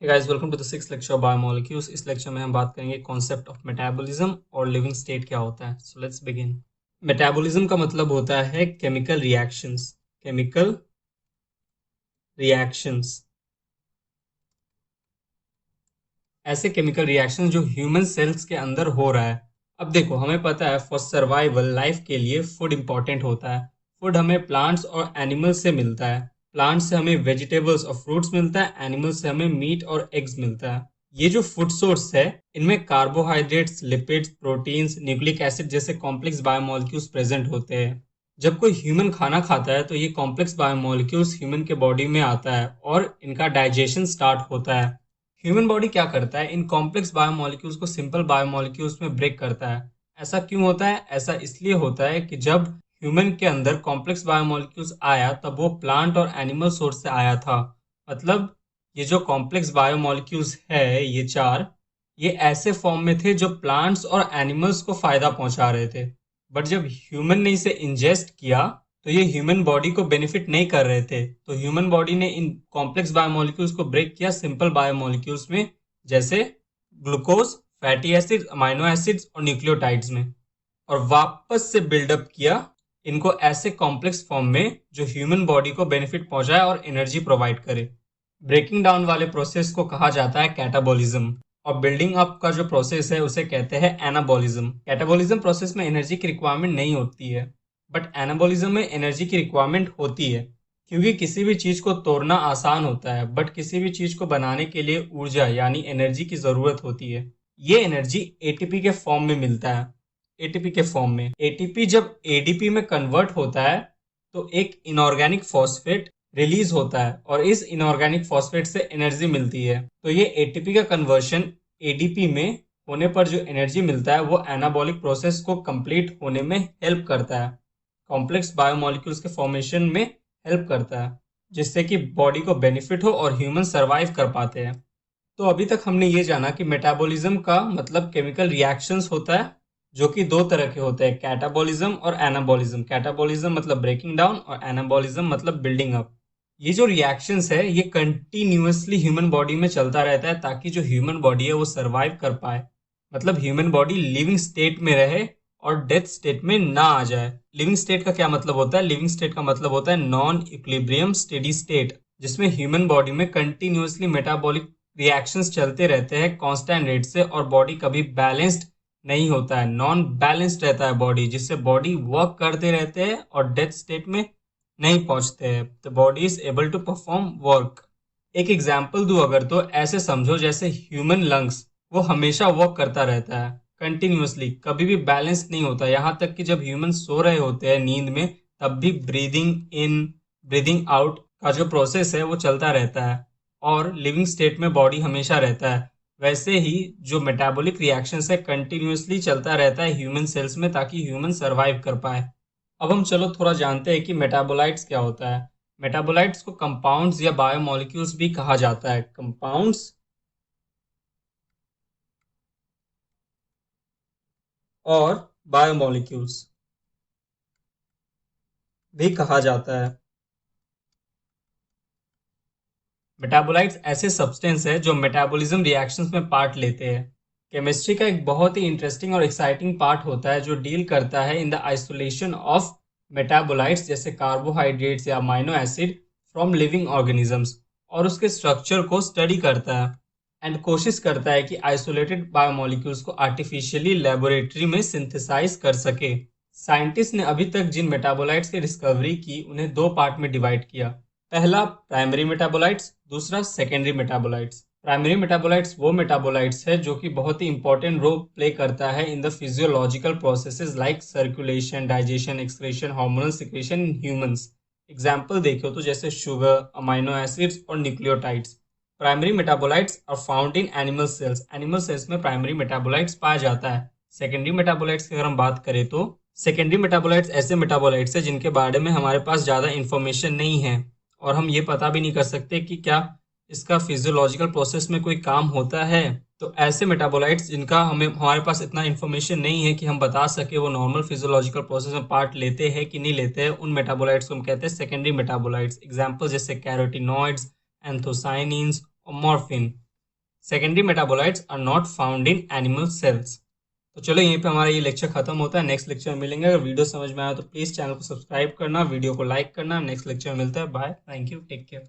Hey guys, welcome to the sixth lecture of Biomolecules। इस lecture में हम बात करेंगे कॉन्सेप्ट ऑफ मेटाबॉलिज्म और लिविंग स्टेट क्या होता है। So let's begin. मेटाबॉलिज्म का मतलब होता है केमिकल रिएक्शंस। केमिकल रिएक्शंस ऐसे केमिकल रिएक्शंस जो ह्यूमन सेल्स के अंदर हो रहा है। अब देखो, हमें पता है फॉर सर्वाइवल लाइफ के लिए फूड इंपॉर्टेंट होता है। फूड हमें प्लांट्स और एनिमल्स से मिलता है। प्लांट्स से हमें वेजिटेबल्स और फ्रूट्स मिलता है, एनिमल्स से हमें मीट और एग्स मिलता है। ये जो फूड सोर्स है, इनमें carbohydrates, lipids, proteins, nucleic acid जैसे कॉम्प्लेक्स बायोमोलिक्यूल्स प्रेजेंट होते हैं। जब कोई ह्यूमन खाना खाता है तो ये कॉम्प्लेक्स बायोमोलिक्यूल्स ह्यूमन के बॉडी में आता है और इनका डाइजेशन स्टार्ट होता है। ह्यूमन बॉडी क्या करता है, इन कॉम्प्लेक्स बायोमोलिक्यूल्स को सिंपल बायोमोलिक्यूल्स में ब्रेक करता है। ऐसा क्यों होता है? ऐसा इसलिए होता है कि जब ह्यूमन के अंदर कॉम्प्लेक्स बायोमोलिक्यूल्स आया तब वो प्लांट और एनिमल सोर्स से आया था। मतलब ये जो कॉम्प्लेक्स बायोमोलिक्यूल्स है, ये चार, ये ऐसे फॉर्म में थे जो प्लांट्स और एनिमल्स को फायदा पहुंचा रहे थे। बट जब ह्यूमन ने इसे इंजेस्ट किया तो ये ह्यूमन बॉडी को बेनिफिट नहीं कर रहे थे। तो ह्यूमन बॉडी ने इन कॉम्प्लेक्स बायोमोलिक्यूल्स को ब्रेक किया सिंपल बायोमोलिक्यूल्स में, जैसे glucose, fatty acids, amino acids और न्यूक्लियोटाइड्स में, और वापस से बिल्डअप किया इनको ऐसे कॉम्प्लेक्स फॉर्म में जो ह्यूमन बॉडी को बेनिफिट पहुंचाए और एनर्जी प्रोवाइड करे। ब्रेकिंग डाउन वाले प्रोसेस को कहा जाता है कैटाबॉलिज्म, और बिल्डिंग अप का जो प्रोसेस है उसे कहते हैं एनाबॉलिज्म। कैटाबॉलिज्म प्रोसेस में एनर्जी की रिक्वायरमेंट नहीं होती है, बट एनाबॉलिज्म में एनर्जी की रिक्वायरमेंट होती है, क्योंकि किसी भी चीज को तोड़ना आसान होता है बट किसी भी चीज को बनाने के लिए ऊर्जा यानी एनर्जी की जरूरत होती है। ये एनर्जी एटीपी के फॉर्म में मिलता है। एटीपी के फॉर्म में एटीपी जब एडीपी में कन्वर्ट होता है तो एक इनऑर्गेनिक फॉस्फेट रिलीज होता है और इस इनऑर्गेनिक फॉस्फेट से एनर्जी मिलती है। तो ये एटीपी का कन्वर्शन एडीपी में होने पर जो एनर्जी मिलता है वो एनाबॉलिक प्रोसेस को कंप्लीट होने में हेल्प करता है, कॉम्प्लेक्स बायोमोलिक्यूल्स के फॉर्मेशन में हेल्प करता है, जिससे कि बॉडी को बेनिफिट हो और ह्यूमन सर्वाइव कर पाते हैं। तो अभी तक हमने ये जाना कि मेटाबॉलिज्म का मतलब केमिकल रिएक्शंस होता है, जो कि दो तरह के होते हैं, कैटाबॉलिज्म और एनाबॉलिज्म। कैटाबॉलिज्म मतलब ब्रेकिंग डाउन और एनाबॉलिज्म मतलब बिल्डिंग अप। ये जो रिएक्शंस है ये कंटिन्यूअसली ह्यूमन बॉडी में चलता रहता है ताकि जो ह्यूमन बॉडी है वो सर्वाइव कर पाए। मतलब ह्यूमन बॉडी लिविंग स्टेट में रहे और डेथ स्टेट में ना आ जाए। लिविंग स्टेट का क्या मतलब होता है? लिविंग स्टेट का मतलब होता है नॉन इक्विलिब्रियम स्टेडी स्टेट, जिसमें ह्यूमन बॉडी में कंटिन्यूअसली मेटाबॉलिक रिएक्शंस चलते रहते हैं कांस्टेंट रेट से और बॉडी कभी बैलेंस्ड नहीं होता है, नॉन बैलेंस्ड रहता है बॉडी, जिससे बॉडी वर्क करते रहते हैं और डेथ स्टेट में नहीं पहुंचते हैं। The body is able to perform work. एक एग्जाम्पल दूं अगर तो ऐसे समझो जैसे ह्यूमन लंग्स, वो हमेशा वर्क करता रहता है कंटिन्यूअसली, कभी भी बैलेंस नहीं होता। यहाँ तक कि जब ह्यूमन सो रहे होते हैं नींद में तब भी ब्रीदिंग इन ब्रीदिंग आउट का जो प्रोसेस है वो चलता रहता है और लिविंग स्टेट में बॉडी हमेशा रहता है। वैसे ही जो मेटाबॉलिक रिएक्शंस है कंटिन्यूअसली चलता रहता है ह्यूमन सेल्स में ताकि ह्यूमन सर्वाइव कर पाए। अब हम चलो थोड़ा जानते हैं कि मेटाबोलाइट्स क्या होता है। मेटाबोलाइट्स को कंपाउंड्स या बायोमोलिक्यूल्स भी कहा जाता है। कंपाउंड्स और बायोमोलिक्यूल्स भी कहा जाता है। मेटाबोलाइट्स ऐसे सब्सटेंस है जो मेटाबॉलिज्म रिएक्शंस में पार्ट लेते हैं। केमिस्ट्री का एक बहुत ही इंटरेस्टिंग और एक्साइटिंग पार्ट होता है जो डील करता है in the isolation of metabolites जैसे कार्बोहाइड्रेट्स या amino acid from living organisms, और उसके स्ट्रक्चर को स्टडी करता है एंड कोशिश करता है कि आइसोलेटेड बायोमोलिक्यूल्स को आर्टिफिशियली लेबोरेटरी में सिंथेसाइज कर सके। साइंटिस्ट ने अभी तक जिन मेटाबोलाइट्स की डिस्कवरी की उन्हें दो पार्ट में डिवाइड किया। पहला प्राइमरी मेटाबोलाइट्स, दूसरा सेकेंडरी मेटाबोलाइट्स। प्राइमरी मेटाबोलाइट्स वो मेटाबोलाइट्स है जो कि बहुत ही इंपॉर्टेंट रोल प्ले करता है in the physiological processes like circulation, digestion, excretion, hormonal secretion in humans. Example देखो तो जैसे शुगर, अमाइनो एसिड्स और nucleotides. Primary metabolites are found in animal cells. Animal cells में प्राइमरी मेटाबोलाइट्स पाया जाता है। सेकेंडरी मेटाबोलाइट्स की अगर हम बात करें तो सेकेंडरी मेटाबोलाइट्स ऐसे मेटाबोलाइट्स है जिनके बारे में हमारे पास ज़्यादा इंफॉर्मेशन नहीं है और हम ये पता भी नहीं कर सकते कि क्या इसका फिजियोलॉजिकल प्रोसेस में कोई काम होता है। तो ऐसे मेटाबोलाइट्स जिनका हमारे पास इतना इन्फॉर्मेशन नहीं है कि हम बता सके वो नॉर्मल फिजियोलॉजिकल प्रोसेस में पार्ट लेते हैं कि नहीं लेते हैं, उन मेटाबोलाइट्स को हम कहते हैं सेकेंडरी मेटाबोलाइट्स। एग्जाम्पल जैसे कैरोटिनॉइड्स, एंथोसाइनिन्स और morphine. Secondary metabolites are not found in animal cells. तो चलो यहीं पे हमारा ये लेक्चर खत्म होता है। नेक्स्ट लेक्चर में मिलेंगे। अगर वीडियो समझ में आया तो प्लीज़ चैनल को सब्सक्राइब करना, वीडियो को लाइक करना। नेक्स्ट लेक्चर में मिलता है। Bye, thank you, take care.